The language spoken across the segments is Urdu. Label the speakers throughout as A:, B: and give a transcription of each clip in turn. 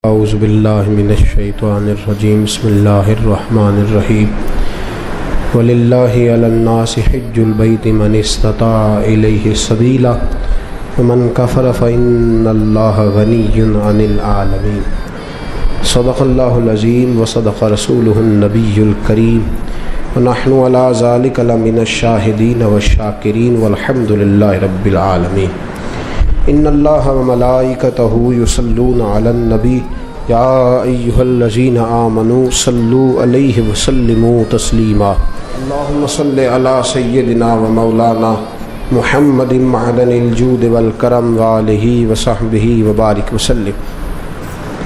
A: اعوذ باللہ من الشیطان الرجیم بسم اللہ الرحمن الرحیم وللہ علی الناس حج البیت من استطاع الیہ سبیلا ومن کفر فإن اللہ غنی عن العالمین صدق اللہ العظیم وصدق رسولہ النبی الکریم ونحن علی ذلک لمن الشاہدین والشاکرین والحمد للہ رب العالمین ان اللہ وملائکتہ یصلون علی النبی یا ایہا الذین آمنوا صلوا علیہ وسلموا تسلیما اللہم صل علی سیدنا ومولانا محمد معدن الجود والکرم وآلہ وصحبہ وبارک وسلم۔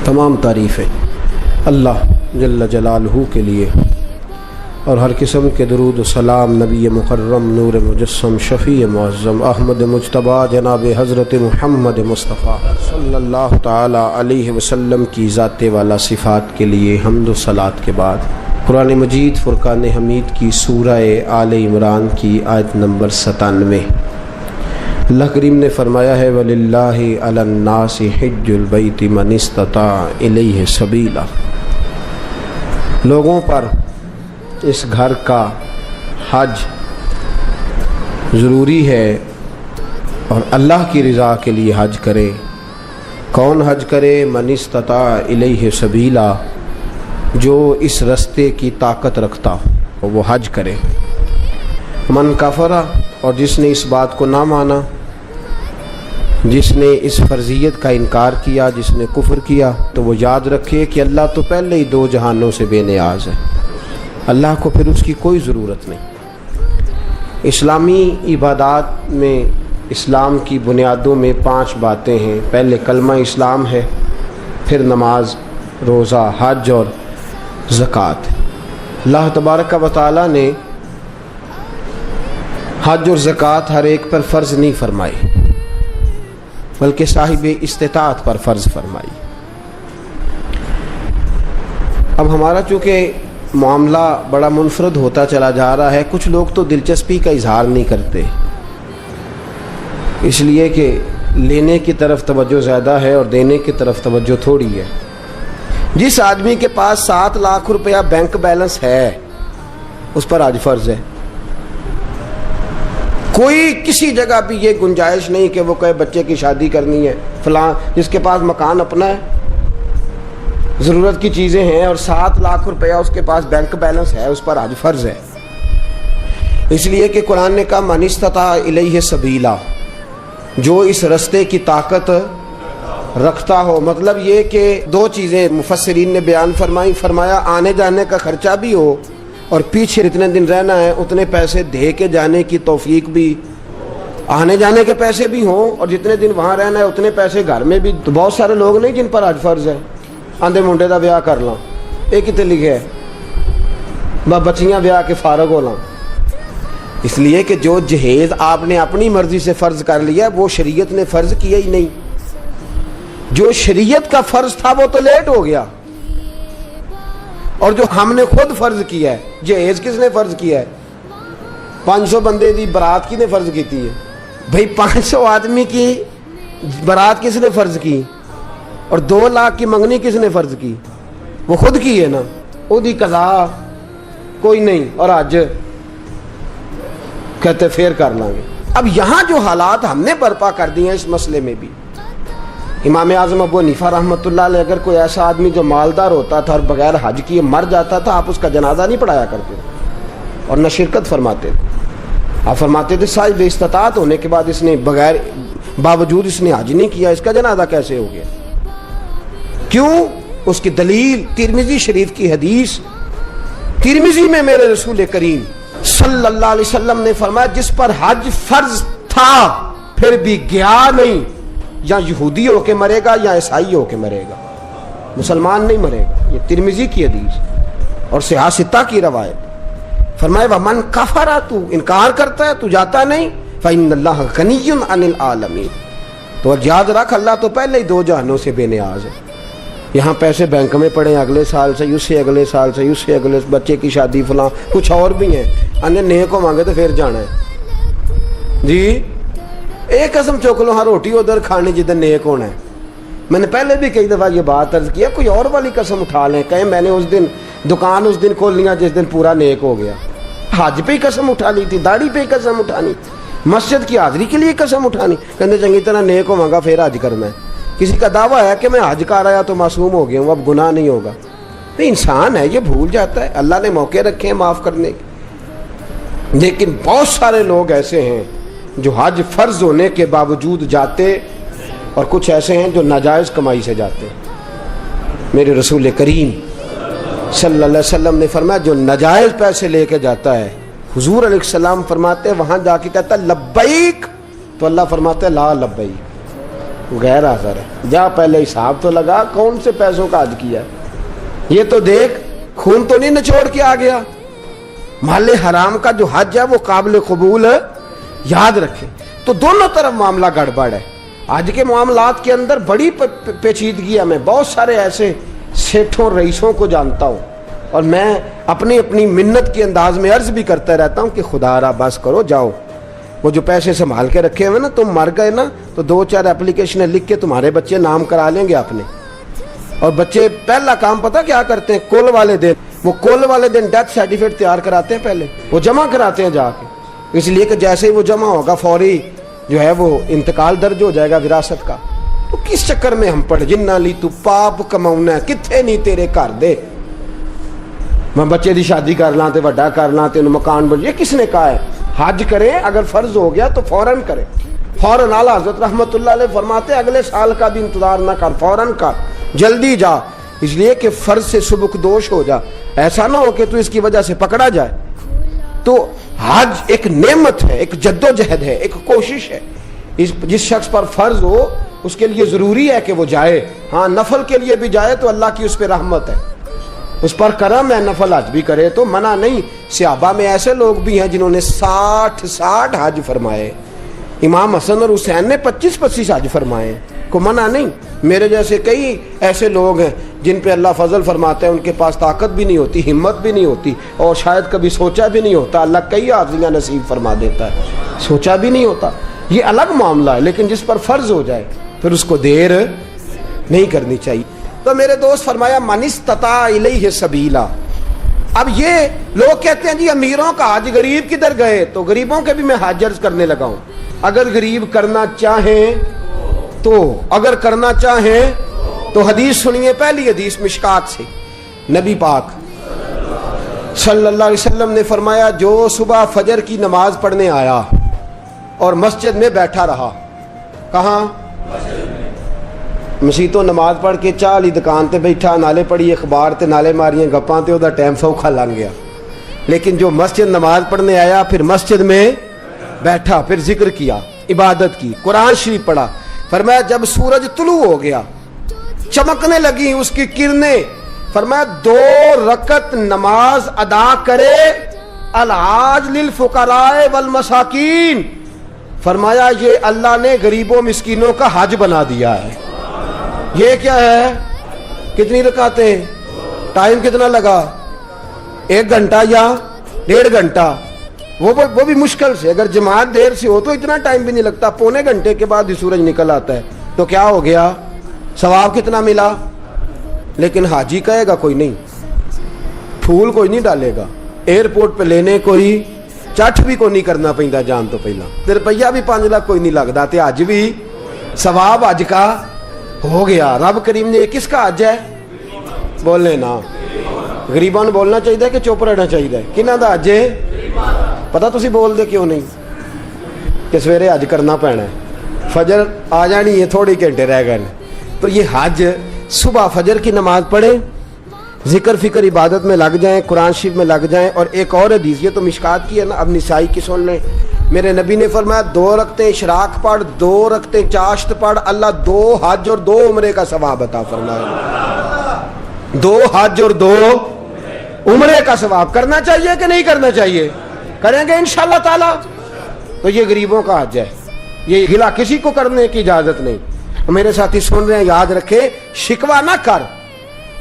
A: تمام تعریفیں اللہ جل جلالہ کے لیے اور ہر قسم کے درود و سلام نبی مکرم نور مجسم شفیع معظم احمد مجتبیٰ جناب حضرت محمد مصطفیٰ صلی اللہ تعالی علیہ وسلم کی ذات والا صفات کے لیے حمد و صلات کے بعد قرآن مجید فرقان حمید کی سورہ آل عمران کی آیت نمبر 97 اللہ کریم نے فرمایا ہے وَلِلَّهِ عَلَى النَّاسِ حِجُّ الْبَيْتِ مَنِ اسْتَطَاعَ إِلَيْهِ سَبِيلًا، لوگوں پر اس گھر کا حج ضروری ہے اور اللہ کی رضا کے لیے حج کرے۔ کون حج کرے؟ من استطاع الیہ سبیلا، جو اس رستے کی طاقت رکھتا ہو وہ حج کرے۔ من کفر، اور جس نے اس بات کو نہ مانا، جس نے اس فرضیت کا انکار کیا، جس نے کفر کیا، تو وہ یاد رکھے کہ اللہ تو پہلے ہی دو جہانوں سے بے نیاز ہے، اللہ کو پھر اس کی کوئی ضرورت نہیں۔ اسلامی عبادات میں اسلام کی بنیادوں میں 5 باتیں ہیں۔ پہلے کلمہ اسلام ہے، پھر نماز، روزہ، حج اور زکوٰۃ۔ اللہ تبارک و تعالیٰ نے حج اور زکوٰۃ ہر ایک پر فرض نہیں فرمائی، بلکہ صاحب استطاعت پر فرض فرمائی۔ اب ہمارا چونکہ معاملہ بڑا منفرد ہوتا چلا جا رہا ہے، کچھ لوگ تو دلچسپی کا اظہار نہیں کرتے، اس لیے کہ لینے کی طرف توجہ زیادہ ہے اور دینے کی طرف توجہ تھوڑی ہے۔ جس آدمی کے پاس 7 لاکھ روپیہ بینک بیلنس ہے اس پر حج فرض ہے۔ کوئی کسی جگہ بھی یہ گنجائش نہیں کہ وہ کہے بچے کی شادی کرنی ہے، فلاں جس کے پاس مکان اپنا ہے، ضرورت کی چیزیں ہیں اور 7 لاکھ روپیہ اس کے پاس بینک بیلنس ہے، اس پر حج فرض ہے۔ اس لیے کہ قرآن نے کہا من استطاع الیہ سبیلا، جو اس رستے کی طاقت رکھتا ہو۔ مطلب یہ کہ 2 چیزیں مفسرین نے بیان فرمایا آنے جانے کا خرچہ بھی ہو اور پیچھے جتنے دن رہنا ہے اتنے پیسے دے کے جانے کی توفیق بھی، آنے جانے کے پیسے بھی ہوں اور جتنے دن وہاں رہنا ہے اتنے پیسے گھر میں بھی۔ تو بہت سارے لوگ نہیں جن پر حج فرض ہے، آندے منڈے دا بیاہ کر لاں، یہ کتے لکھے ہے بچیاں بیاہ کے فارغ ہو لاں۔ اس لیے کہ جو جہیز آپ نے اپنی مرضی سے فرض کر لیا وہ شریعت نے فرض کیا ہی نہیں، جو شریعت کا فرض تھا وہ تو لیٹ ہو گیا، اور جو ہم نے خود فرض کیا ہے، جہیز کس نے فرض کیا ہے؟ 500 بندے دی برات کی نے فرض کیتی ہے؟ بھئی 500 آدمی کی برات کس نے فرض کی؟ اور 2 لاکھ کی منگنی کس نے فرض کی؟ وہ خود کی ہے نا، وہ دی قضا کوئی نہیں، اور آج کہتے پھر کر لیں گے۔ اب یہاں جو حالات ہم نے برپا کر دی ہیں اس مسئلے میں بھی، امام اعظم ابو حنیفہ رحمۃ اللہ علیہ اگر کوئی ایسا آدمی جو مالدار ہوتا تھا اور بغیر حج کیے مر جاتا تھا، آپ اس کا جنازہ نہیں پڑھایا کرتے اور نہ شرکت فرماتے تھے۔ آپ فرماتے تھے صاحب استطاعت ہونے کے بعد اس نے باوجود اس نے حج نہیں کیا، اس کا جنازہ کیسے ہو گیا؟ کیوں؟ اس کی دلیل ترمذی شریف کی حدیث، ترمذی میں میرے رسول کریم صلی اللہ علیہ وسلم نے فرمایا جس پر حج فرض تھا پھر بھی گیا نہیں، یا یہودی ہو کے مرے گا یا عیسائی ہو کے مرے گا، مسلمان نہیں مرے گا۔ یہ ترمذی کی حدیث اور صحاح ستہ کی روایت۔ فرمایا ومن کفر، تو انکار کرتا ہے، تو جاتا نہیں، فإن اللہ غنی عن العالمین، تو یاد رکھ اللہ تو پہلے ہی 2 جہانوں سے بے نیاز ہے۔ یہاں پیسے بینک میں پڑے اگلے سال سے، اس سے اگلے سال سے، اس سے اگلے، بچے کی شادی فلاں کچھ اور بھی ہیں، انہیں نیک کو مانگے تو پھر جانا ہے جی۔ ایک قسم چوک لو، ہاں روٹی ادھر کھانی جدھر نیک ہونا ہے،
B: میں نے پہلے بھی کئی دفعہ یہ بات عرض کیا, کوئی اور والی قسم اٹھا لیں, کہیں میں نے اس دن دکان اس دن کھول لیا جس دن پورا نیک ہو گیا. حج پہ ہی قسم اٹھا لی تھی, داڑھی پہ ہی قسم اٹھانی, مسجد کی حاضری کے لیے قسم اٹھانی, کہتے چنگی طرح نیک ہوں گا پھر حج کرنا ہے. کسی کا دعویٰ ہے کہ میں حج کر آیا تو معصوم ہو گیا ہوں, اب گناہ نہیں ہوگا. نہیں, انسان ہے یہ بھول جاتا ہے, اللہ نے موقع رکھے ہیں معاف کرنے کے. لیکن بہت سارے لوگ ایسے ہیں جو حج فرض ہونے کے باوجود جاتے, اور کچھ ایسے ہیں جو ناجائز کمائی سے جاتے. میرے رسول کریم صلی اللہ علیہ وسلم نے فرمایا جو ناجائز پیسے لے کے جاتا ہے, حضور علیہ السلام فرماتے ہیں وہاں جا کے کہتا ہے لبیک, تو اللہ فرماتا ہے لا لبیک, غیر حاضر ہے, جا پہلے حساب تو لگا کون سے پیسوں کا حج کیا ہے, یہ تو دیکھ خون تو نہیں نچوڑ کے آ گیا. مال حرام کا جو حج ہے وہ قابل قبول ہے, یاد رکھیں. تو دونوں طرف معاملہ گڑبڑ ہے. آج کے معاملات کے اندر بڑی پیچیدگی ہے. میں بہت سارے ایسے سیٹھوں رئیسوں کو جانتا ہوں, اور میں اپنی اپنی منت کے انداز میں عرض بھی کرتا رہتا ہوں کہ خدا را بس کرو, جاؤ. وہ جو پیسے سنبھال کے رکھے ہوئے نا, تم مر گئے نا تو 2-4 اپلیکیشنیں لکھ کے تمہارے بچے نام کرا لیں گے اپنے. اور بچے پہلا کام پتہ کیا کرتے ہیں, کل والے دن, وہ کل والے دن ڈیتھ سرٹیفکیٹ تیار کراتے ہیں, پہلے وہ جمع کراتے ہیں جا کے, اس لیے کہ جیسے ہی وہ جمع ہوگا فوری جو ہے وہ انتقال درج ہو جائے گا وراثت کا. تو کس چکر میں ہم پڑھ جنہ لی تو پاپ کماؤنا ہے, کتنے نہیں تیرے گھر دے, میں بچے دی شادی کر لاں تے وڈا کر لاں تے مکان بن, یہ کس نے کہا ہے؟ حج کریں, اگر فرض ہو گیا تو فوراً کریں, فوراً. اعلیٰ حضرت رحمت اللہ علیہ فرماتے اگلے سال کا بھی انتظار نہ کر, فوراً کر, جلدی جا, اس لیے کہ فرض سے سبکدوش ہو جا, ایسا نہ ہو کہ تو اس کی وجہ سے پکڑا جائے. تو حج ایک نعمت ہے, ایک جد و جہد ہے, ایک کوشش ہے. جس شخص پر فرض ہو اس کے لیے ضروری ہے کہ وہ جائے. ہاں, نفل کے لیے بھی جائے تو اللہ کی اس پہ رحمت ہے, اس پر کرم ہے, نفل حج بھی کرے تو منع نہیں. صحابہ میں ایسے لوگ بھی ہیں جنہوں نے 60 حج فرمائے. امام حسن اور حسین نے 25 حج فرمائے, کو منع نہیں. میرے جیسے کئی ایسے لوگ ہیں جن پہ اللہ فضل فرماتا ہے, ان کے پاس طاقت بھی نہیں ہوتی, ہمت بھی نہیں ہوتی, اور شاید کبھی سوچا بھی نہیں ہوتا, اللہ کئی حاضریاں نصیب فرما دیتا ہے, سوچا بھی نہیں ہوتا. یہ الگ معاملہ ہے, لیکن جس پر فرض ہو جائے پھر اس کو دیر نہیں کرنی چاہیے. تو میرے دوست فرمایا من استطاع الیہ سبیلا. اب یہ لوگ کہتے ہیں جی امیروں کا حج, غریب کدھر گئے؟ تو غریبوں کے بھی میں حج عرض کرنے لگا ہوں. اگر غریب کرنا چاہیں تو, اگر کرنا چاہیں تو حدیث سنیے, پہلی حدیث مشکات سے. نبی پاک صلی اللہ علیہ وسلم نے فرمایا جو صبح فجر کی نماز پڑھنے آیا اور مسجد میں بیٹھا رہا, کہاں؟ مسیح تو نماز پڑھ کے چاہ لی دکان تے بیٹھا, نالے پڑھی اخبار تے نالے ماریاں گپاں تے وہ ٹائم سوکھا لنگ گیا. لیکن جو مسجد نماز پڑھنے آیا, پھر مسجد میں بیٹھا, پھر ذکر کیا, عبادت کی, قرآن شریف پڑھا. فرمایا جب سورج طلوع ہو گیا, چمکنے لگی اس کی کرنیں, فرمایا 2 رکعت نماز ادا کرے, الحاج للفقراء والمساکین. فرمایا یہ اللہ نے غریبوں مسکینوں کا حج بنا دیا ہے. یہ کیا ہے؟ کتنی رکعتیں؟ ٹائم کتنا لگا؟ 1 گھنٹہ یا 1.5 گھنٹہ, وہ بھی مشکل سے. اگر جماعت دیر سے ہو تو اتنا ٹائم بھی نہیں لگتا, پونے گھنٹے کے بعد ہی سورج نکل آتا ہے. تو کیا ہو گیا؟ ثواب کتنا ملا؟ لیکن حاجی کہے گا کوئی نہیں, پھول کوئی نہیں ڈالے گا, ایئرپورٹ پہ لینے کوئی چٹ بھی کوئی نہیں کرنا پہنتا جان تو پہلا, تے روپیہ بھی 5 لاکھ کوئی نہیں لگتا, تے حج بھی ثواب حج کا ہو گیا. رب کریم نے کس کا حج ہے؟ بولنے نا, غریباں نوں بولنا چاہیے کہ چپ رہنا چاہیے؟ کنہاں دا حج ہے؟ پتہ تسی بول دے کیوں نہیں کہ سویرے حج کرنا پینا ہے, فجر آ جانی ہے, تھوڑی گھنٹے رہ گئے. تو یہ حج صبح فجر کی نماز پڑھیں, ذکر فکر عبادت میں لگ جائیں, قرآن شریف میں لگ جائیں. اور ایک اور حدیث, یہ تو مشکات کی ہے نا, اب نسائی کی سن لیں. میرے نبی نے فرمایا 2 رکعتیں اشراق پڑھ, 2 رکعتیں چاشت پڑھ, اللہ 2 حج اور 2 عمرے کا ثواب عطا فرمائے. 2 حج اور 2 عمرے کا ثواب. کرنا چاہیے کہ نہیں کرنا چاہیے؟ کریں گے انشاءاللہ تعالی. تو یہ غریبوں کا حج ہے, یہ گلا کسی کو کرنے کی اجازت نہیں. میرے ساتھی سن رہے ہیں, یاد رکھے, شکوہ نہ کر.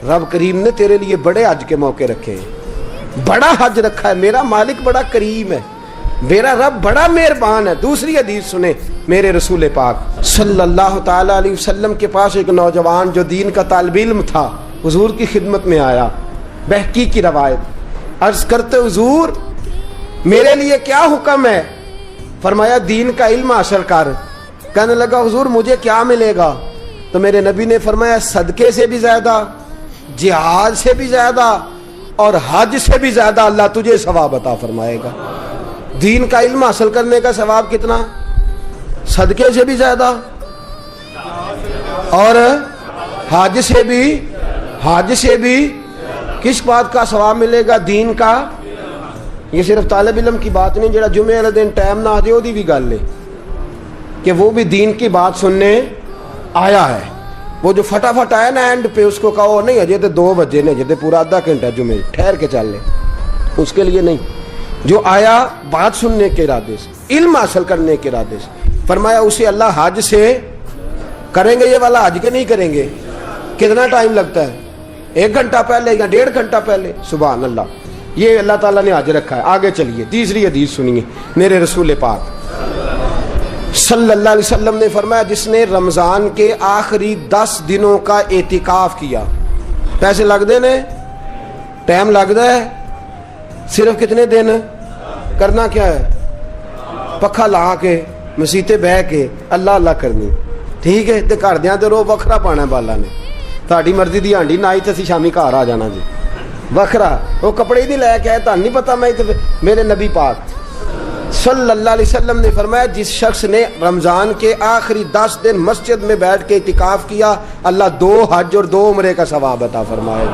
B: رب کریم نے تیرے لیے بڑے حج کے موقع رکھے ہیں, بڑا حج رکھا ہے. میرا مالک بڑا کریم ہے, میرا رب بڑا مہربان ہے. دوسری حدیث سنیں میرے رسول پاک صلی اللہ تعالی علیہ وسلم کے پاس ایک نوجوان جو دین کا طالب علم تھا حضور کی خدمت میں آیا. بہقی کی روایت. عرض کرتے حضور میرے لیے کیا حکم ہے؟ فرمایا دین کا علم حاصل کر. کہنے لگا حضور مجھے کیا ملے گا؟ تو میرے نبی نے فرمایا صدقے سے بھی زیادہ، جہاد سے بھی زیادہ اور حج سے بھی زیادہ اللہ تجھے ثواب عطا فرمائے گا. دین کا علم حاصل کرنے کا ثواب کتنا؟ صدقے سے بھی زیادہ اور حج سے بھی. کس بات کا ثواب ملے گا؟ دین کا. یہ صرف طالب علم کی بات نہیں جڑا جمعے والے دن ٹائم نہ آ جائے وہ بھی گل ہے کہ وہ بھی دین کی بات سننے آیا ہے. وہ جو فٹافٹ آیا نا اینڈ پہ اس کو کہو نہیں اجے تو 2 بجے نے اجے تو پورا آدھا گھنٹہ جمعے ٹھہر کے چل لے، اس کے لیے نہیں. جو آیا بات سننے کے ارادے سے، علم حاصل کرنے کے ارادے سے، فرمایا اسے اللہ حج سے کریں گے. یہ والا حج کے نہیں کریں گے. کتنا ٹائم لگتا ہے؟ 1 گھنٹہ پہلے یا 1.5 گھنٹہ پہلے. سبحان اللہ. یہ اللہ تعالیٰ نے حج رکھا ہے. آگے چلیے تیسری حدیث سنیے میرے رسول پاک صلی اللہ علیہ وسلم نے فرمایا جس نے رمضان کے آخری 10 دنوں کا اعتکاف کیا. پیسے لگتے نے، ٹائم لگتا ہے، صرف کتنے دن کرنا کیا ہے؟ پکھا لا کے مسیتے بہ کے اللہ اللہ کرنی. ٹھیک ہے تے گھر دیاں تے رو وکھرا پانا بالا نے. تہاڈی مرضی دی ہانڈی نہ آئی تے اسی شامی گھر آ جانا جی وکھرا. وہ کپڑے نہیں لے کے آئے تہن نہیں پتا. میں میرے نبی پاک صلی اللہ علیہ وسلم نے فرمایا جس شخص نے رمضان کے آخری 10 دن مسجد میں بیٹھ کے اعتکاف کیا اللہ 2 حج اور 2 عمرے کا ثواب عطا فرمائے.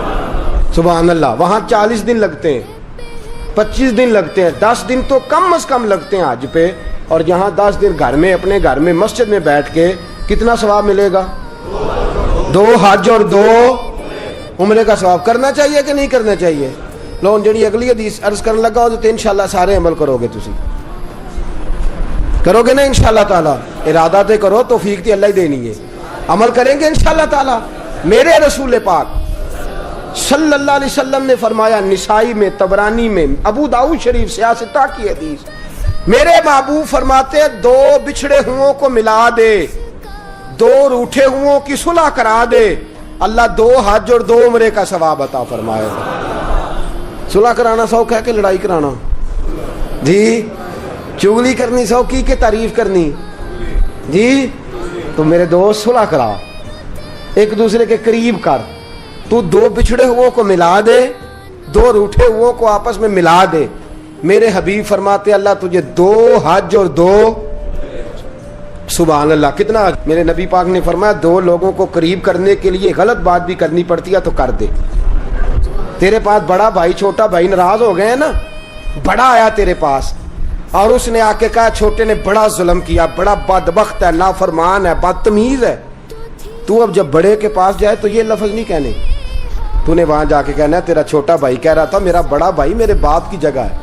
B: سبحان اللہ. وہاں 40 دن لگتے ہیں، 25 دن لگتے ہیں، 10 دن تو کم از کم لگتے ہیں حج پہ. اور یہاں 10 دن گھر میں اپنے گھر میں مسجد میں بیٹھ کے کتنا ثواب ملے گا؟ 2 حج اور 2 عمرے کا ثواب. کرنا چاہیے کہ نہیں کرنا چاہیے؟ لو جڑی اگلی حدیث عرض کرنے لگا ہو تو انشاءاللہ سارے عمل کرو گے. تسی کرو گے نا انشاءاللہ تعالی؟ ارادہ تے کرو، توفیق تے اللہ ہی دینی ہے. عمل کریں گے انشاءاللہ تعالی. میرے رسول پاک صلی اللہ علیہ وسلم نے فرمایا نسائی میں، طبرانی میں، ابو داؤد شریف سیاستہ کی حدیث، میرے محبوب فرماتے 2 بچھڑے ہوں کو ملا دے، 2 روٹھے ہوں کی صلح کرا دے، اللہ 2 حج اور 2 عمرے کا ثواب عطا فرمائے گا. صلح کرانا سوکھ ہے کہ لڑائی کرانا؟ جی چغلی کرنی سوکھی کہ تعریف کرنی؟ جی تو میرے دوست صلح کرا، ایک دوسرے کے قریب کر. تو 2 بچھڑے ہوں کو ملا دے، 2 روٹھے ہوں کو آپس میں ملا دے. میرے حبیب فرماتے اللہ تجھے 2 حج اور 2. سبحان اللہ. کتنا؟ میرے نبی پاک نے فرمایا 2 لوگوں کو قریب کرنے کے لیے غلط بات بھی کرنی پڑتی ہے تو کر دے. تیرے پاس بڑا بھائی چھوٹا بھائی ناراض ہو گئے نا، بڑا آیا تیرے پاس اور اس نے آ کے کہا چھوٹے نے بڑا ظلم کیا، بڑا بدبخت ہے، نافرمان ہے، بدتمیز ہے. تو اب جب بڑے کے پاس جائے تو یہ لفظ نہیں کہنے. تو نے وہاں جا کے کہنا ہے تیرا چھوٹا بھائی کہہ رہا تھا میرا بڑا بھائی میرے باپ کی جگہ ہے،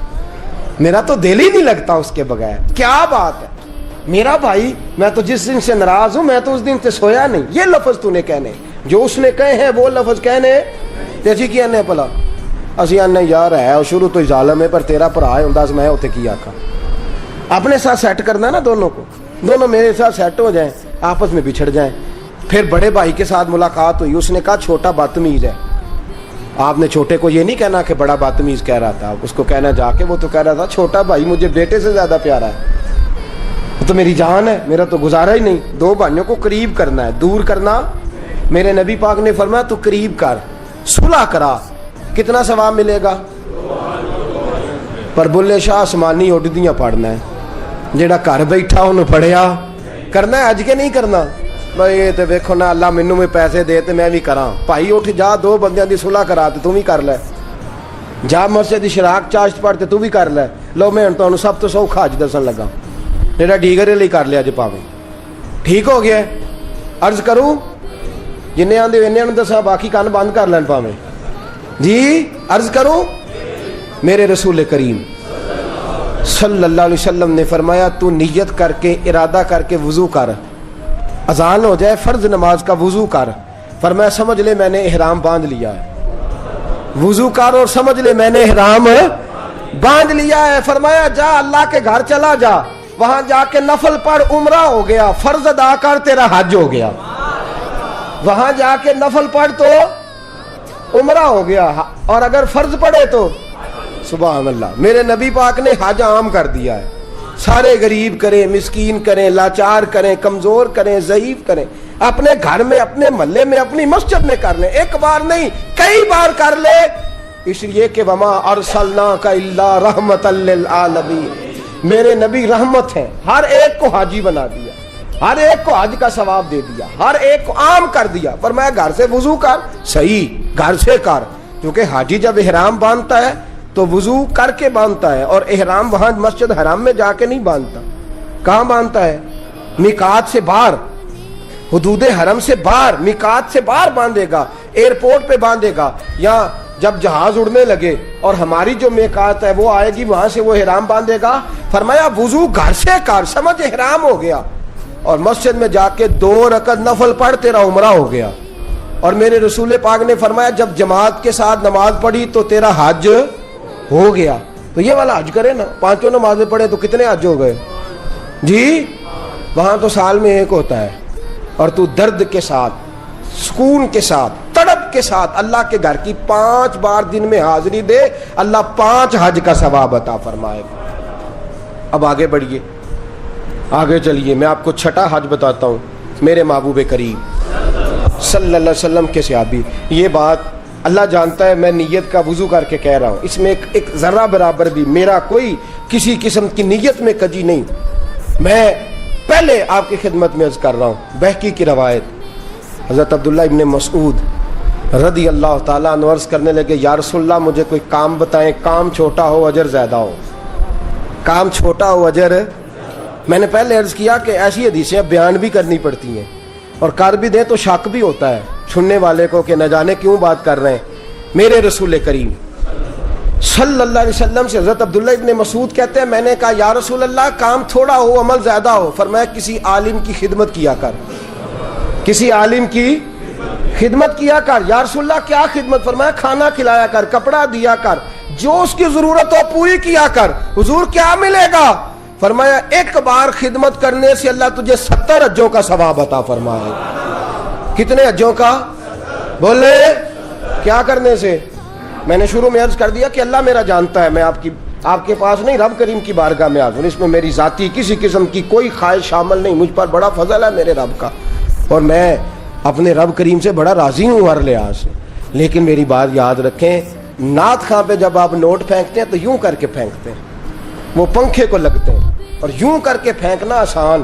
B: میرا تو دل ہی نہیں لگتا اس کے بغیر. کیا بات ہے میرا بھائی، میں تو جس دن سے ناراض ہوں میں تو اس دن سے سویا نہیں. یہ لفظ تو نے کہنے، جو اس نے کہے ہیں وہ لفظ کہنے. تیجی کی آنے پلا اسی آنے یار ہے اور شروع تو ظالم ہے پر تیرا بھرا ہے انداز میں اتنے کی آکھا. اپنے ساتھ سیٹ کرنا نا دونوں کو، دونوں میرے ساتھ سیٹ ہو جائیں، آپس میں بچھڑ جائیں. پھر بڑے بھائی کے ساتھ ملاقات ہوئی، اس نے کہا چھوٹا بدتمیز ہے. آپ نے چھوٹے کو یہ نہیں کہنا کہ بڑا بدتمیز کہہ رہا تھا، اس کو کہنا جا کے وہ تو کہہ رہا تھا چھوٹا بھائی مجھے بیٹے سے زیادہ پیارا ہے، وہ تو میری جان ہے، میرا تو گزارا ہی نہیں. 2 بھائیوں کو قریب کرنا ہے، دور کرنا. میرے نبی پاک نے فرمایا تو قریب کر، صلح کرا. کتنا ثواب ملے گا؟ پر بلے شاہ آسمانی اڈدیاں پڑھنا ہے، جیڑا گھر بیٹھا انہوں پڑھیا کرنا ہے. اج کے نہیں کرنا بھائی یہ تو ویکھو نا اللہ مینوں میں پیسے دے تے میں بھی کراں. بھائی اٹھ جا 2 بندیاں دی صلح کرا تے تو بھی کر لے، جا مسجد دی شراک چاشت پڑھ تے تو بھی کر لے. لو میں تمہیں سب تو سوکھا اج دسن لگا جیڑا ڈیگرے لئی کر لیا جی پاویں ٹھیک ہو گیا. عرض کروں جن آدھے انہیں دسا باقی کان بند کر لین پاویں. جی عرض کروں میرے رسول کریم صلی اللہ علیہ وسلم نے فرمایا تو نیت کر کے ارادہ کر کے وضو کر، اذان ہو جائے فرض نماز کا وضو کر. فرمایا سمجھ لے میں نے احرام باندھ لیا ہے. وضو کر اور سمجھ لے میں نے احرام باندھ لیا ہے. فرمایا جا اللہ کے گھر چلا جا, وہاں جا کے نفل پڑھ, عمرہ ہو گیا. فرض ادا کر, تیرا حج ہو گیا. وہاں جا کے نفل پڑھ تو عمرہ ہو گیا, اور اگر فرض پڑھے تو سبحان اللہ. میرے نبی پاک نے حج عام کر دیا ہے. سارے غریب کریں, مسکین کریں, لاچار کریں, کمزور کریں, ضعیف کریں, اپنے گھر میں, اپنے محلے میں, اپنی مسجد میں کر لیں. ایک بار نہیں, کئی بار کر لے, اس لیے کہ وما ارسلناک الا رحمۃ للعالمین. میرے نبی رحمت ہیں, ہر ایک کو حاجی بنا دیا, ہر ایک کو حج کا ثواب دے دیا, ہر ایک کو عام کر دیا. فرمایا گھر سے وضو کر, صحیح گھر سے کر, کیونکہ حاجی جب احرام باندھتا ہے تو وضو کر کے باندھتا ہے, اور احرام وہاں مسجد حرام میں جا کے نہیں باندھتا. کہاں باندھتا ہے؟ میقات سے باہر, حدود حرم سے باہر, میقات سے باہر باندھے گا, ایئرپورٹ پہ باندھے گا, یا جب جہاز اڑنے لگے اور ہماری جو میقات ہے وہ آئے گی, وہاں سے وہ احرام باندھے گا. فرمایا وضو گھر سے کر, سمجھ احرام ہو گیا, اور مسجد میں جا کے 2 رکعت نفل پڑھ, تیرا عمرہ ہو گیا. اور میرے رسول پاک نے فرمایا جب جماعت کے ساتھ نماز پڑھی تو تیرا حج ہو گیا. تو یہ والا حج کرے نا, 5 نمازیں پڑھے تو کتنے حج ہو گئے جی؟ وہاں تو سال میں ایک ہوتا ہے, اور تو درد کے ساتھ, سکون کے ساتھ, تڑپ کے ساتھ اللہ کے گھر کی 5 بار دن میں حاضری دے, اللہ 5 حج کا ثواب عطا فرمائے گا. اب آگے بڑھیے, آگے چلیے, میں آپ کو 6واں حج بتاتا ہوں. میرے محبوب کریم صلی اللہ علیہ وسلم کے صحابی, یہ بات اللہ جانتا ہے, میں نیت کا وضو کر کے کہہ رہا ہوں, اس میں ایک ذرہ برابر بھی میرا کوئی کسی قسم کی نیت میں کجی نہیں. میں پہلے آپ کی خدمت میں عرض کر رہا ہوں, بہقی کی روایت, حضرت عبداللہ ابن مسعود رضی اللہ تعالیٰ عنہ عرض کرنے لگے, یا رسول اللہ مجھے کوئی کام بتائیں, کام چھوٹا ہو اجر زیادہ ہو, کام چھوٹا ہو اجر. میں نے پہلے عرض کیا کہ ایسی حدیثیں بیان بھی کرنی پڑتی ہیں, اور کر بھی دیں تو شک بھی ہوتا ہے سننے والے کو کہ نہ جانے کیوں بات کر رہے ہیں. میرے رسول کریم صلی اللہ علیہ وسلم سے حضرت عبداللہ ابن مسعود کہتے ہیں, میں نے کہا یا رسول اللہ کام تھوڑا ہو عمل زیادہ ہو. فرمایا کسی عالم کی خدمت کیا کر, کسی عالم کی خدمت کیا کر. یا رسول اللہ کیا خدمت؟ فرمایا کھانا کھلایا کر, کپڑا دیا کر, جو اس کی ضرورت ہو پوری کیا کر. حضور کیا ملے گا؟ فرمایا 1 بار خدمت کرنے سے اللہ تجھے 70 حجوں کا ثواب عطا فرمائے. کتنے حجوں کا؟ بولے کیا کرنے سے؟ میں نے شروع میں عرض کر دیا کہ اللہ میرا جانتا ہے, میں آپ کے پاس نہیں, رب کریم کی بارگاہ میں حاضر. اس میں میری ذاتی کسی قسم کی کوئی خواہش شامل نہیں, مجھ پر بڑا فضل ہے میرے رب کا, اور میں اپنے رب کریم سے بڑا راضی ہوں ہر لحاظ سے. لیکن میری بات یاد رکھیں, نعت خواں پہ جب آپ نوٹ پھینکتے ہیں تو یوں کر کے پھینکتے ہیں, وہ پنکھے کو لگتے ہیں, اور یوں کر کے پھینکنا آسان,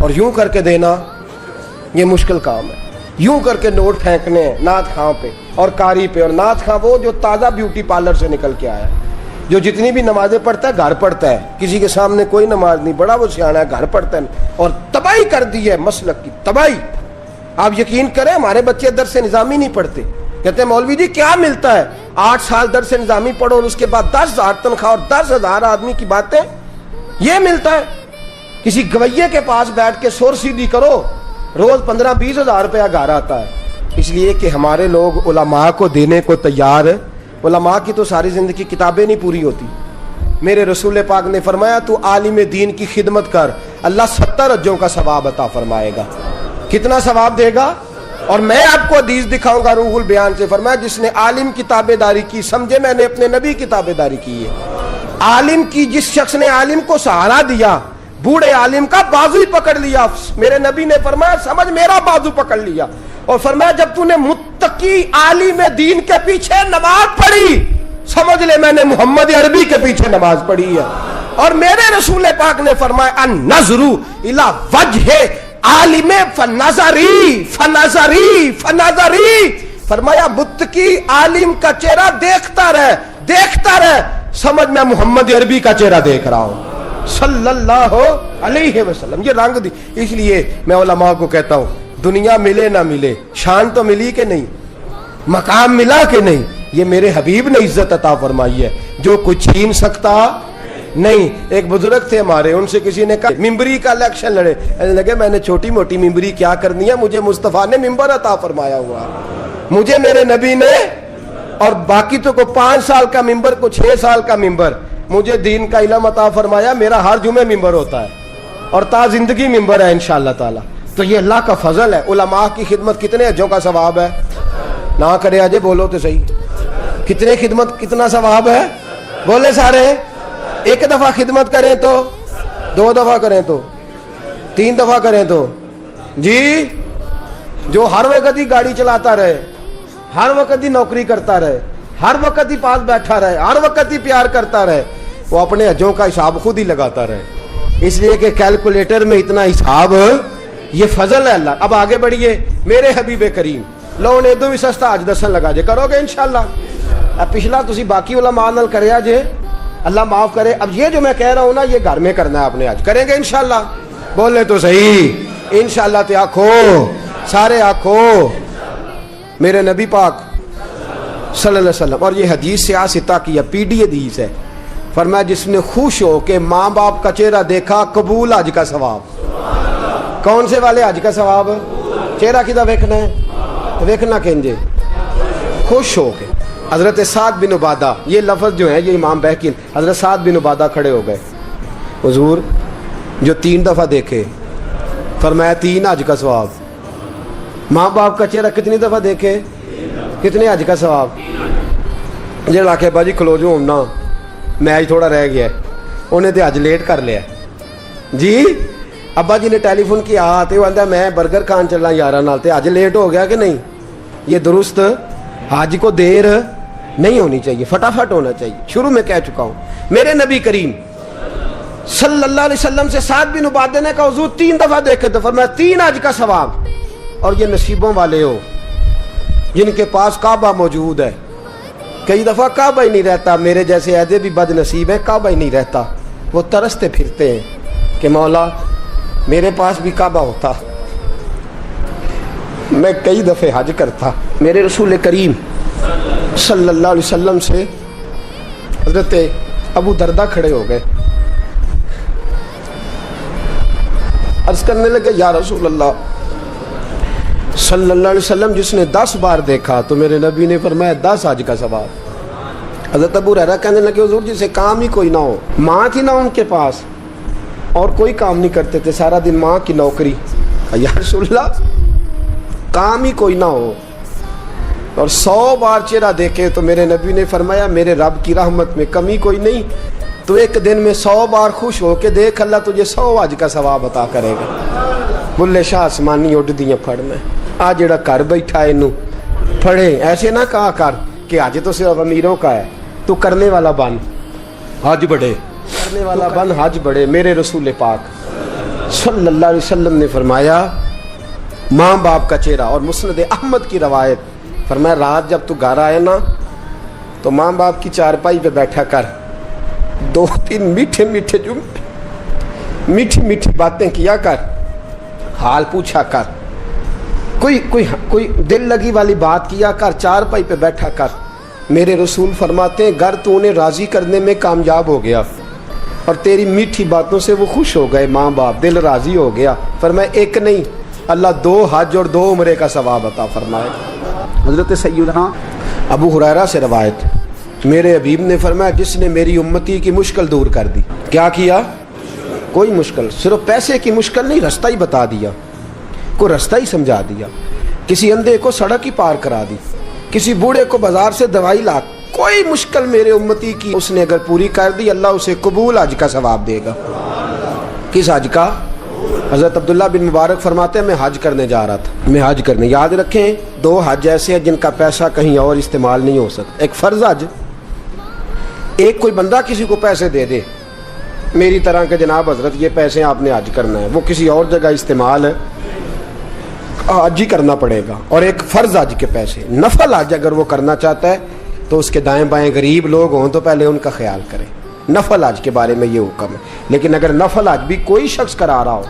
B: اور یوں کر کے دینا یہ مشکل کام ہے. یوں کر کے نوٹ پھینکنے ہیں نعت خواں پہ اور قاری پہ. اور نعت خواں وہ جو تازہ بیوٹی پارلر سے نکل کے آیا ہے, جو جتنی بھی نمازیں پڑھتا ہے گھر پڑھتا ہے, کسی کے سامنے کوئی نماز نہیں, بڑا وہ سیاح ہے, گھر پڑھتا ہے, اور تباہی کر دی ہے مسلک کی تباہی. آپ یقین کریں ہمارے بچے درس نظامی نہیں پڑھتے, کہتے ہیں مولوی جی کیا ملتا ہے, 8 سال درس نظامی پڑھو اور اس کے بعد 10,000 تنخواہ اور 10,000 آدمی کی باتیں, یہ ملتا ہے. کسی گویے کے پاس بیٹھ کے سور سیدھی کرو, روز 15-20 ہزار روپیہ گھر آتا ہے. اس لیے کہ ہمارے لوگ علماء کو دینے کو تیار. علماء کی تو ساری زندگی کتابیں نہیں پوری ہوتی. میرے رسول پاک نے فرمایا تو عالم دین کی خدمت کر, اللہ 70 حجوں کا ثواب عطا فرمائے گا. کتنا ثواب دے گا؟ اور میں آپ کو حدیث دکھاؤں گا روح البیان سے. فرمایا جس نے عالم کی تابع داری کی, سمجھے میں نے اپنے نبی کی تابع داری کی ہے. عالم کی, جس شخص نے عالم کو سہارا دیا, بوڑھے عالم کا بازو ہی پکڑ لیا, میرے نبی نے فرمایا سمجھ میرا بازو پکڑ لیا. اور فرمایا جب تو نے متقی عالم دین کے پیچھے نماز پڑھی, سمجھ لے میں نے محمد عربی کے پیچھے نماز پڑھی ہے. اور میرے رسول پاک نے فرمایا النظر الی وجہ عالم فنظری فنظری فنظری. فرمایا متقی عالم کا چہرہ دیکھتا رہ, سمجھ میں محمد عربی کا چہرہ دیکھ رہا ہوں صلی اللہ علیہ وسلم. یہ رنگ دی. اس لیے میں علماء کو کہتا ہوں دنیا ملے نہ ملے, شان تو ملی کہ نہیں, مقام ملا کہ نہیں, یہ میرے حبیب نے عزت عطا فرمائی ہے, جو کچھ چھین سکتا نہیں. ایک بزرگ تھے ہمارے, ان سے کسی نے کہا ممبری کا الیکشن لڑے, لگے میں نے چھوٹی موٹی ممبری کیا کرنی ہے, مجھے مصطفیٰ نے ممبر عطا فرمایا ہوا, مجھے میرے نبی نے, اور باقی تو کو 5 سال کا ممبر, کو 6 سال کا ممبر. مجھے دین کا علم عطا فرمایا, میرا ہر جمعے ممبر ہوتا ہے اور تا زندگی ممبر ہے انشاءاللہ تعالی. تو یہ اللہ کا فضل ہے. علماء کی خدمت کتنے حجوں کا ثواب ہے؟ نہ کرے اجے, بولو تو صحیح. کتنے خدمت کتنا ثواب ہے؟ بولے سارے. ایک دفعہ خدمت کریں تو, 2 دفعہ کریں تو, 3 دفعہ کریں تو جی, جو ہر وقت ہی گاڑی چلاتا رہے, ہر وقت ہی نوکری کرتا رہے, ہر وقت ہی پاس بیٹھا رہے, ہر وقت ہی پیار کرتا رہے, وہ اپنے حجوں کا حساب خود ہی لگاتا رہے. اس لیے کہ کیلکولیٹر میں اتنا حساب, یہ فضل ہے اللہ. اب آگے بڑھیے. میرے حبیب کریم لو نے دو بھی سستا آج دسن لگا جے, کرو گے انشاءاللہ. اب پچھلا تسی باقی علماء نال کریا جے, اللہ معاف کرے. اب یہ جو میں کہہ رہا ہوں نا, یہ گھر میں کرنا ہے اپنے. آج کریں گے انشاءاللہ, بولے تو صحیح. انشاءاللہ تے آکھو, سارے آکھو میرے نبی پاک صلی اللہ علیہ وسلم. اور یہ حدیث سے آستا کی پی ڈی حدیث ہے. فرمایا جس نے خوش ہو کہ ماں باپ کا چہرہ دیکھا, قبول حج کا ثواب. کون سے والے حج کا ثواب؟ چہرہ کدھا ویکھنا ہے؟ ویکھنا کہنجے خوش ہو کے. حضرت سعد بن عبادہ, یہ لفظ جو ہے یہ امام بہقی, حضرت سعد بن عبادہ کھڑے ہو گئے. حضور جو 3 دفعہ دیکھے, فرمایا 3 حج کا ثواب. ماں باپ کا چہرہ کتنی دفعہ دیکھے, کتنے حج کا ثواب؟ جڑا آکھے باجی کھلو جو ہونا, میچ تھوڑا رہ گیا ہے, انہیں تے حج لیٹ کر لیا جی. ابا جی نے ٹیلی فون کیا تے وہ آندا میں برگر کھان چلنا یاراں نال, تے حج لیٹ ہو گیا کہ نہیں؟ یہ درست. حج کو دیر نہیں ہونی چاہیے, فٹافٹ ہونا چاہیے. شروع میں کہہ چکا ہوں. میرے نبی کریم صلی اللہ علیہ وسلم سے سعد بن عبادہ نے کہا حضور 3 دفعہ دیکھے تو فرمایا 3 حج کا ثواب. اور یہ نصیبوں والے ہو جن کے پاس کعبہ موجود ہے. کئی دفعہ کعبہ ہی نہیں رہتا. میرے جیسے ایسے بھی بد نصیب ہیں, کعبہ ہی نہیں رہتا. وہ ترستے پھرتے ہیں کہ مولا میرے پاس بھی کعبہ ہوتا, میں کئی دفعے حج کرتا. میرے رسول کریم صلی اللہ علیہ وسلم سے حضرت ابو دردہ کھڑے ہو گئے, عرض کرنے لگے یا رسول اللہ صلی اللہ علیہ وسلم جس نے 10 بار دیکھا تو میرے نبی نے فرمایا 10 حج کا ثواب. حضرت ابو ہریرہ کہنے لگے حضور جسے کام ہی کوئی نہ ہو, ماں تھی نہ ان کے پاس اور کوئی کام نہیں کرتے تھے, سارا دن ماں کی نوکری. یا رسول اللہ کام ہی کوئی نہ ہو اور 100 بار چہرہ دیکھے تو میرے نبی نے فرمایا میرے رب کی رحمت میں کمی کوئی نہیں, تو ایک دن میں 100 بار خوش ہو کے دیکھ, اللہ تجھے 100 حج کا ثواب عطا کرے گا. بلے شاہ آسمانی اڈ دیاں پھڑ میں, آ جڑا گھر بیٹھا ہے انہوں پھڑے. ایسے نہ کہا کر کہ حج تو صرف امیروں کا ہے, تو کرنے والا بن حج بڑھے, کرنے والا بن حج بڑھے. میرے رسول پاک صلی اللہ علیہ وسلم نے فرمایا ماں باپ کا چہرہ. اور مسند احمد کی روایت, فرمایا رات جب تو گھر آئے نا تو ماں باپ کی چارپائی پہ بیٹھا کر, 2-3 میٹھے میٹھے جملے, میٹھی میٹھی باتیں کیا کر, حال پوچھا کر, کوئی دل لگی والی بات کیا کر, چارپائی پہ بیٹھا کر. میرے رسول فرماتے ہیں گر تو انہیں راضی کرنے میں کامیاب ہو گیا اور تیری میٹھی باتوں سے وہ خوش ہو گئے, ماں باپ دل راضی ہو گیا. فرمایا ایک نہیں, اللہ 2 حج اور 2 عمرے کا ثواب عطا فرمائے. حضرت سیدنا ابو ہریرہ سے روایت, میرے حبیب نے فرمایا جس نے میری امتی کی مشکل دور کر دی. کیا کیا؟ کوئی مشکل, صرف پیسے کی مشکل نہیں, رستہ ہی بتا دیا, کو رستہ ہی سمجھا دیا, کسی اندھے کو سڑک ہی پار کرا دی, کسی بوڑھے کو بازار سے دوائی لا, کوئی مشکل میرے امتی کی اس نے اگر پوری کر دی اللہ اسے قبول حج کا ثواب دے گا. کس حج کا؟ حضرت عبداللہ بن مبارک فرماتے ہیں میں حج کرنے جا رہا تھا, میں حج کرنے. یاد رکھیں 2 حج ایسے ہیں جن کا پیسہ کہیں اور استعمال نہیں ہو سکتا. ایک فرض حج, ایک کوئی بندہ کسی کو پیسے دے دے میری طرح کہ جناب حضرت یہ پیسے آپ نے حج کرنا ہے, وہ کسی اور جگہ استعمال ہے حج ہی کرنا پڑے گا. اور ایک فرض حج کے پیسے, نفل حج اگر وہ کرنا چاہتا ہے تو اس کے دائیں بائیں غریب لوگ ہوں تو پہلے ان کا خیال کریں. نفل حج کے بارے میں یہ حکم ہے. لیکن اگر نفل حج بھی کوئی شخص کرا رہا ہو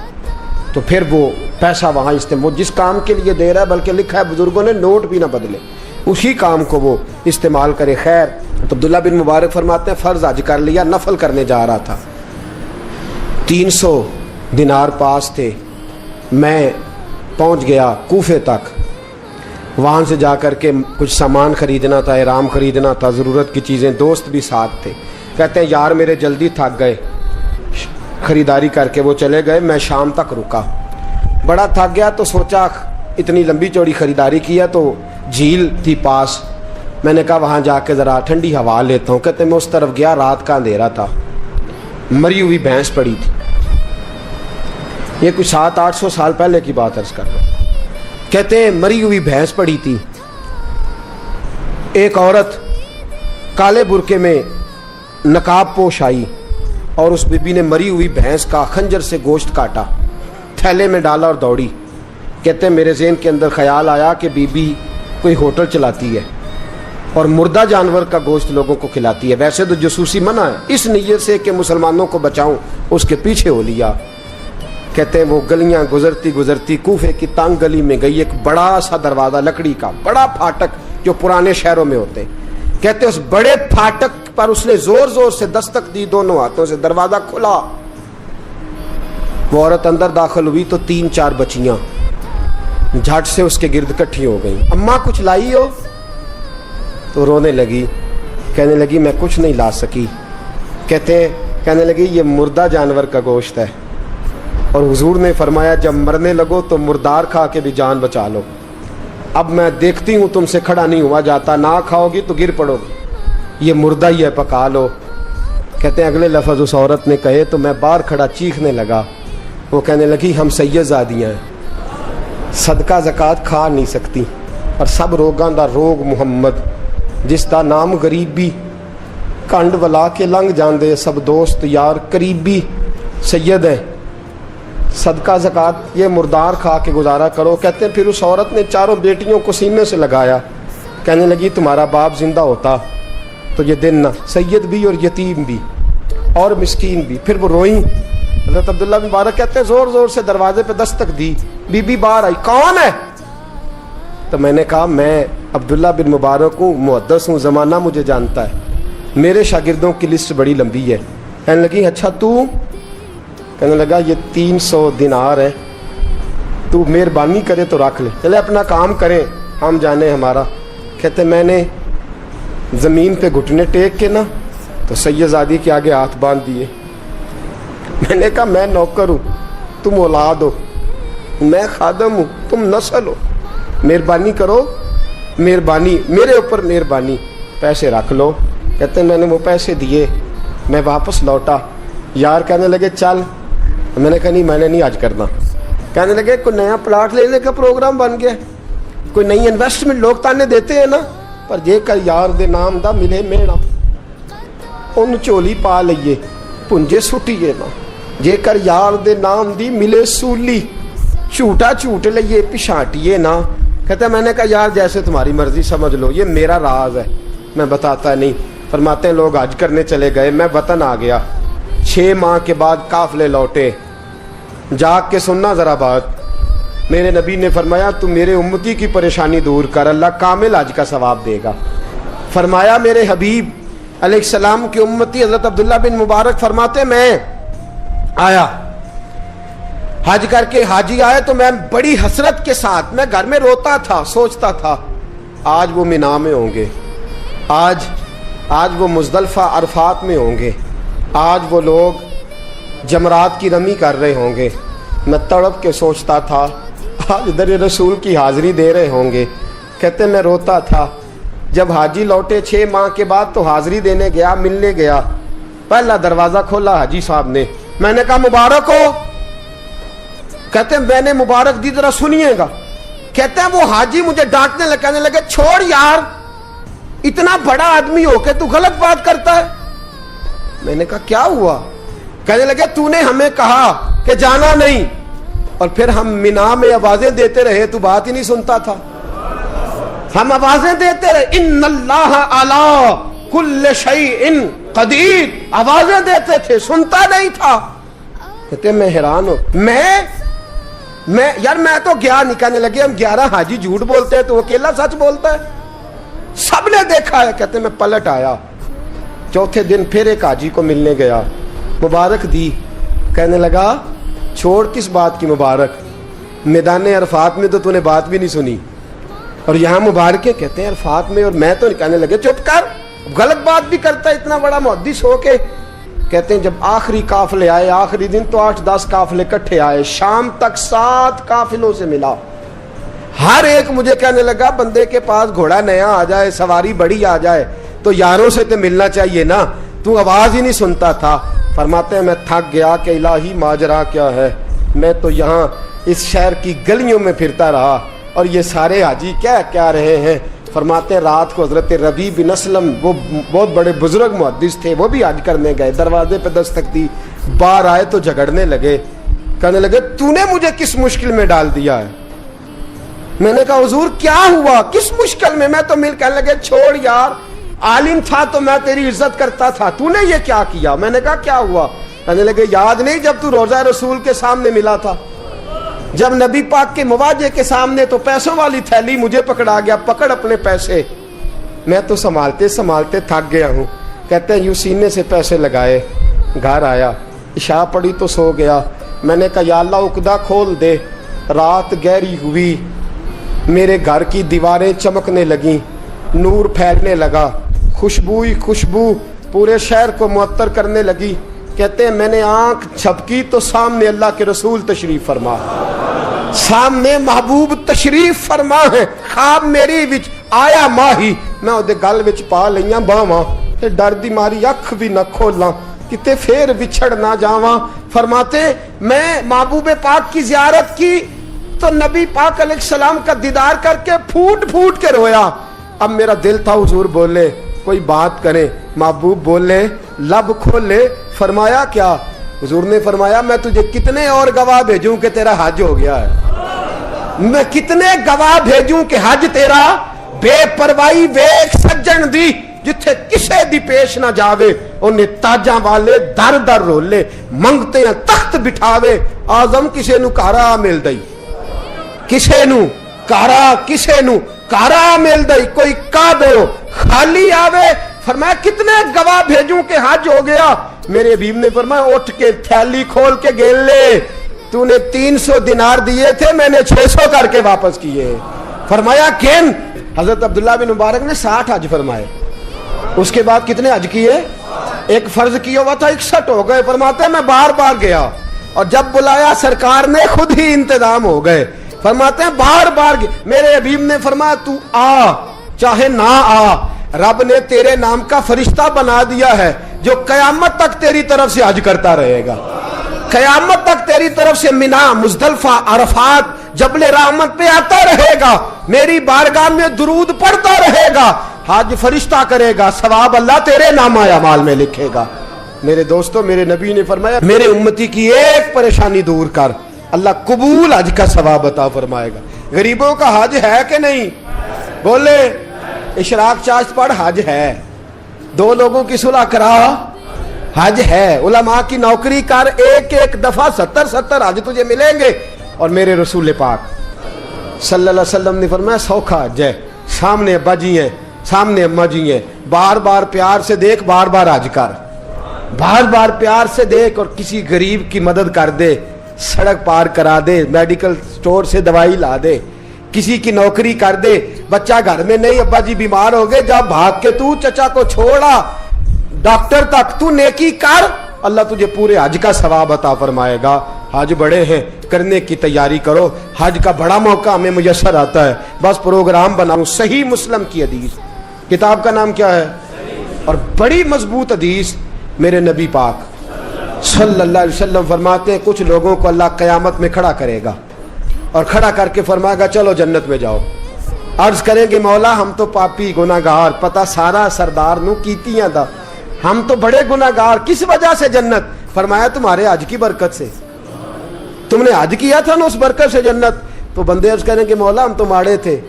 B: تو پھر وہ پیسہ وہاں استعمال, جس کام کے لیے دے رہا ہے, بلکہ لکھا ہے بزرگوں نے نوٹ بھی نہ بدلے, اسی کام کو وہ استعمال کرے. خیر, تو عبداللہ بن مبارک فرماتے ہیں فرض حج کر لیا, نفل کرنے جا رہا تھا, 300 دینار پاس تھے, میں پہنچ گیا کوفے تک, وہاں سے جا کر کے کچھ سامان خریدنا تھا, احرام خریدنا تھا, ضرورت کی چیزیں, دوست بھی ساتھ تھے. کہتے ہیں یار میرے جلدی تھک گئے, خریداری کر کے وہ چلے گئے, میں شام تک رکا, بڑا تھک گیا تو سوچا اتنی لمبی چوڑی خریداری کیا تو جھیل تھی پاس, میں نے کہا وہاں جا کے ذرا ٹھنڈی ہوا لیتا ہوں. کہتے ہیں میں اس طرف گیا, رات کا اندھیرا تھا, مری ہوئی بھینس پڑی تھی. یہ کچھ 700-800 سال پہلے کی بات عرض کر رہا ہوں. کہتے ہیں مری ہوئی بھینس پڑی تھی, ایک عورت کالے برقعے میں نقاب پوش آئی اور اس بی بی نے مری ہوئی بھینس کا خنجر سے گوشت کاٹا, تھیلے میں ڈالا اور دوڑی. کہتے ہیں میرے ذہن کے اندر خیال آیا کہ بی بی کوئی ہوٹل چلاتی ہے اور مردہ جانور کا گوشت لوگوں کو کھلاتی ہے. ویسے تو جاسوسی منع ہے, اس نیت سے کہ مسلمانوں کو بچاؤں اس کے پیچھے ہو لیا. کہتے ہیں وہ گلیاں گزرتی گزرتی کوفے کی تنگ گلی میں گئی, ایک بڑا سا دروازہ لکڑی کا, بڑا پھاٹک جو پرانے شہروں میں ہوتے ہیں. کہتے ہیں اس بڑے پھاٹک پر اس نے زور زور سے دستک دی, دونوں ہاتھوں سے دروازہ کھلا. وہ عورت اندر داخل ہوئی تو 3-4 بچیاں جھٹ سے اس کے گرد اکٹھی ہو گئیں. اماں کچھ لائی ہو؟ تو رونے لگی, کہنے لگی میں کچھ نہیں لا سکی. کہنے لگی یہ مردہ جانور کا گوشت ہے اور حضور نے فرمایا جب مرنے لگو تو مردار کھا کے بھی جان بچا لو. اب میں دیکھتی ہوں تم سے کھڑا نہیں ہوا جاتا, نہ کھاؤ گی تو گر پڑو گی, یہ مردہ ہی ہے پکا لو. کہتے ہیں اگلے لفظ اس عورت نے کہے تو میں باہر کھڑا چیخنے لگا. وہ کہنے لگی ہم سید زادیاں ہیں, صدقہ زکات کھا نہیں سکتی, اور سب روگاں دا روگ محمد, جس دا نام غریبی, کنڈ ولا کے لنگ جاندے سب دوست یار قریبی, سید ہے, صدقہ زکات یہ مردار کھا کے گزارا کرو. کہتے ہیں پھر اس عورت نے 4 بیٹیوں کو سینے سے لگایا, کہنے لگی تمہارا باپ زندہ ہوتا تو یہ دن نہ, سید بھی اور یتیم بھی اور مسکین بھی. پھر وہ روئیں. حضرت عبداللہ بن مبارک کہتے ہیں زور زور سے دروازے پہ دستک دی, بی بی باہر آئی, کون ہے؟ تو میں نے کہا میں عبداللہ بن مبارک ہوں, محدث ہوں, زمانہ مجھے جانتا ہے, میرے شاگردوں کی لسٹ بڑی لمبی ہے. کہنے لگی اچھا تو؟ کہنے لگا یہ 300 دینار ہے, تو مہربانی کرے تو رکھ لے, چلے اپنا کام کریں ہم جانے ہمارا. کہتے میں نے زمین پہ گھٹنے ٹیک کے نا تو سید زادی کے آگے ہاتھ باندھ دیے. میں نے کہا میں نوکر ہوں, تم اولاد ہو, میں خادم ہوں, تم نسل ہو, مہربانی کرو, مہربانی میرے اوپر مہربانی, پیسے رکھ لو. کہتے ہیں میں نے وہ پیسے دیے, میں واپس لوٹا. یار کہنے لگے چل, میں نے کہا نہیں میں نے نہیں آج کرنا. کہنے لگے کوئی نیا پلاٹ لینے کا پروگرام بن گیا, کوئی نئی انویسٹمنٹ, لوگ تانے دیتے ہیں نا, پر جے کر یار دے نام دا ملے میڑا, ان چولی پا لئیے پنجے سٹیے نا, جے کر یار دے نام دی ملے سولی, جھوٹا جھوٹ لئیے پچھاٹیے نا. کہتے ہیں میں نے کہا یار جیسے تمہاری مرضی سمجھ لو, یہ میرا راز ہے, میں بتاتا نہیں. فرماتے ہیں لوگ حج کرنے چلے گئے, میں وطن آ گیا, 6 ماہ کے بعد قافلے لوٹے. جاگ کے سننا ذرا بات, میرے نبی نے فرمایا تو میرے امتی کی پریشانی دور کر, اللہ کامل حج کا ثواب دے گا. فرمایا میرے حبیب علیہ السلام کی امتی حضرت عبداللہ بن مبارک فرماتے میں آیا حج کر کے, حاجی آئے تو میں بڑی حسرت کے ساتھ, میں گھر میں روتا تھا, سوچتا تھا آج وہ مینا میں ہوں گے, آج وہ مزدلفہ عرفات میں ہوں گے, آج وہ لوگ جمرات کی رمی کر رہے ہوں گے. میں تڑپ کے سوچتا تھا آج در رسول کی حاضری دے رہے ہوں گے. کہتے میں روتا تھا. جب حاجی لوٹے 6 ماہ کے بعد تو حاضری دینے گیا, ملنے گیا, پہلا دروازہ کھولا حاجی صاحب نے, میں نے کہا مبارک ہو. کہتے ہیں میں نے مبارک دی, ذرا سنیے گا. کہتے ہیں وہ حاجی مجھے ڈانٹنے لگے, کہنے لگے چھوڑ یار, اتنا بڑا آدمی ہو کے تو غلط بات کرتا ہے. میں نے کہا کیا ہوا؟ کہنے لگے تو نے ہمیں کہا کہ جانا نہیں, اور پھر ہم مینا میں آوازیں دیتے رہے, تو بات ہی نہیں سنتا تھا. ہم آوازیں دیتے رہے, ان اللہ علی کل شیء قدیر, آوازیں دیتے تھے, سنتا نہیں تھا. کہتے میں حیران ہوں, میں یار میں تو گیا نہیں. کہنے لگے ہم 11 حاجی جھوٹ بولتے ہیں تو اکیلا سچ بولتا ہے, سب نے دیکھا ہے. کہتے میں پلٹ آیا, چوتھے دن پھر ایک حاجی کو ملنے گیا, مبارک دی. کہنے لگا چھوڑ کس بات کی مبارک, میدان عرفات میں تو تو نے بات بھی نہیں سنی, اور یہاں مبارک ہے. کہتے ہیں عرفات میں, اور میں تو. کہنے لگے چپ کر, غلط بات بھی کرتا ہے اتنا بڑا محدث ہو کے. کہتے ہیں جب آخری قافلے آئے, آخری دن تو 8-10 قافلے کٹھے آئے, شام تک 7 قافلوں سے ملا. ہر ایک مجھے کہنے لگا بندے کے پاس گھوڑا نیا آ جائے, سواری بڑی آ جائے تو یاروں سے تو ملنا چاہیے نا, تو آواز ہی نہیں سنتا تھا. فرماتے ہیں میں تھک گیا کہ الہی ماجرا کیا ہے, میں تو یہاں اس شہر کی گلیوں میں پھرتا رہا اور یہ سارے حاجی کیا رہے ہیں. فرماتے ہیں رات کو حضرت ربیع بن اسلم, وہ بہت بڑے بزرگ محدث تھے, وہ بھی حج کرنے گئے, دروازے پہ دستک دی, باہر آئے تو جھگڑنے لگے, کہنے لگے تو نے مجھے کس مشکل میں ڈال دیا ہے. میں نے کہا حضور کیا ہوا, کس مشکل میں؟ میں تو کہنے لگے چھوڑ یار, عالم تھا تو میں تیری عزت کرتا تھا, تو نے یہ کیا کیا؟ میں نے کہا کیا ہوا؟ کہنے لگے یاد نہیں جب تو روضہ رسول کے سامنے ملا تھا, جب نبی پاک کے مواجہ کے سامنے تو پیسوں والی تھیلی مجھے پکڑا گیا, پکڑ اپنے پیسے. میں تو سنبھالتے سنبھالتے تھک گیا ہوں. کہتے ہیں یوں سینے سے پیسے لگائے, گھر آیا, عشاء پڑی تو سو گیا. میں نے کہا یا اللہ عقدہ کھول دے. رات گہری ہوئی, میرے گھر کی دیواریں چمکنے لگیں, نور پھیلنے لگا, خوشبو ہی خوشبو پورے شہر کو معطر کرنے لگی. کہتے ہیں میں نے آنکھ جھپکی تو سامنے اللہ کے رسول تشریف فرما, سامنے محبوب تشریف فرما ہے. خواب میری وچ آیا ماہی, میں اودے گل وچ پا لئیاں باواں تے ڈر دی ماری اکھ بھی نہ کھولاں, کتے پھر وچھڑ نہ جاواں. فرماتے میں محبوب پاک کی زیارت کی تو نبی پاک علیہ السلام کا دیدار کر کے پھوٹ پھوٹ کے رویا. اب میرا دل تھا حضور بولے, کوئی بات کرے, محبوب بولے, لب کھولے. فرمایا کیا؟ حضور نے فرمایا میں تجھے کتنے اور گواہ بھیجوں کہ تیرا حج ہو گیا ہے, میں کتنے گواہ بھیجوں کہ حج تیرا بے پرواہی ویکھ سجن دی, جتھے کسے دی پیش نہ جاوے انہیں تاجاں والے در در رولے, منگتے ہیں تخت بٹھاوے, آزم کسے نو کارا مل دئی, کسے نو کارا مل دئی, کوئی کعبے ہو خالی آوے. فرمایا کتنے گواہ بھیجوں کہ حج ہو گیا. میرے حبیب نے فرمایا اٹھ کے تھیلی کھول کے گن لے, تو نے 300 دینار دیے تھے, میں نے 600 کر کے واپس کیے. فرمایا گن. حضرت عبداللہ بن مبارک نے 60 حج فرمائے. اس کے بعد کتنے حج کیے؟ ایک فرض کیا ہوا تھا, 61 ہو گئے. فرماتے ہیں میں بار بار گیا اور جب بلایا سرکار نے خود ہی انتظام ہو گئے. فرماتے ہیں بار بار میرے حبیب نے فرمایا تو آ چاہے نہ آ, رب نے تیرے نام کا فرشتہ بنا دیا ہے جو قیامت تک تیری طرف سے حج کرتا رہے گا, قیامت تک تیری طرف سے منا, مزدلفہ, عرفات, جبل رحمت پہ آتا رہے گا, میری بارگاہ میں درود پڑھتا رہے گا, حج فرشتہ کرے گا, ثواب اللہ تیرے نامہ اعمال میں لکھے گا. میرے دوستو, میرے نبی نے فرمایا میرے امتی کی ایک پریشانی دور کر, اللہ قبول حج کا ثواب عطا فرمائے گا. غریبوں کا حج ہے کہ نہیں؟ بولے اشراق چاشت پڑھ, حج ہے. 2 لوگوں کی صلح کرا, حج ہے. علماء کی نوکری کر, ایک دفعہ 70 حج تجھے ملیں گے. اور میرے رسول پاک صلی اللہ علیہ وسلم نے فرمایا سوکھا حج ہے, سامنے ابا جی ہیں, سامنے اماں جی ہیں, بار بار پیار سے دیکھ, بار بار حج کر, بار بار پیار سے دیکھ, اور کسی غریب کی مدد کر دے, سڑک پار کرا دے, میڈیکل سٹور سے دوائی لا دے, کسی کی نوکری کر دے. بچہ گھر میں نہیں, ابا جی بیمار ہو گئے, جب بھاگ کے تو چچا کو چھوڑا ڈاکٹر تک, تو نیکی کر, اللہ تجھے پورے حج کا ثواب عطا فرمائے گا. حج بڑے ہیں, کرنے کی تیاری کرو. حج کا بڑا موقع ہمیں میسر آتا ہے, بس پروگرام بناؤں. صحیح مسلم کی حدیث, کتاب کا نام کیا ہے, اور بڑی مضبوط حدیث. میرے نبی پاک صلی اللہ علیہ وسلم فرماتے ہیں کچھ لوگوں کو اللہ قیامت میں کھڑا کرے گا, اور کھڑا کر کے فرمائے گا چلو جنت میں جاؤ. عرض کریں گے مولا ہم تو پاپی گناہگار, پتہ سارا سردار نو کیتیاں دا, ہم تو بڑے گناہگار, کس وجہ سے جنت؟ فرمایا تمہارے حج کی برکت سے, تم نے حج کیا تھا نا, اس برکت سے جنت. تو بندے عرض کریں کہ مولا ہم تو ماڑے تھے,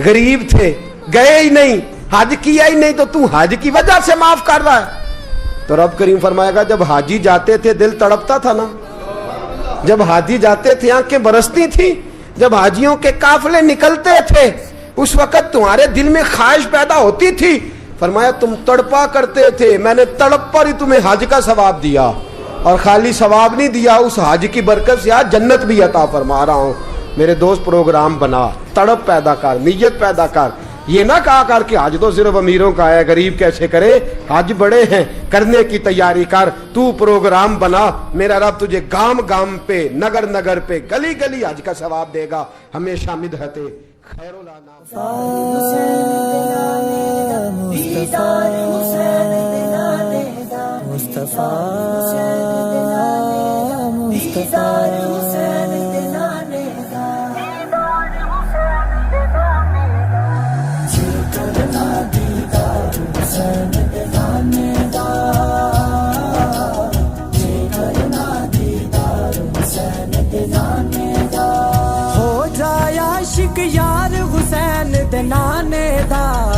B: غریب تھے, گئے ہی نہیں, حج کیا ہی نہیں, تو حج کی وجہ سے معاف کر رہا ہے. تو رب کریم فرمائے گا جب حاجی جاتے تھے دل تڑپتا تھا نا, جب حاجی جاتے تھے آنکھیں برستی تھی, جب حاجیوں کے قافلے نکلتے تھے اس وقت تمہارے دل میں خواہش پیدا ہوتی تھی. فرمایا تم تڑپا کرتے تھے, میں نے تڑپ پر ہی تمہیں حج کا ثواب دیا, اور خالی ثواب نہیں دیا, اس حج کی برکت سے آج جنت بھی عطا فرما رہا ہوں. میرے دوست پروگرام بنا, تڑپ پیدا کر, نیت پیدا کر, یہ نہ کہا کر کہ حج تو صرف امیروں کا ہے، غریب کیسے کرے؟ حج بڑے ہیں، کرنے کی تیاری کر، تو پروگرام بنا، میرا رب تجھے گام گام پہ، نگر نگر پہ، گلی گلی حج کا ثواب دے گا۔ ہمیشہ مدحت خیر
C: ہو جائے عاشق یار حسین دے نانے دا،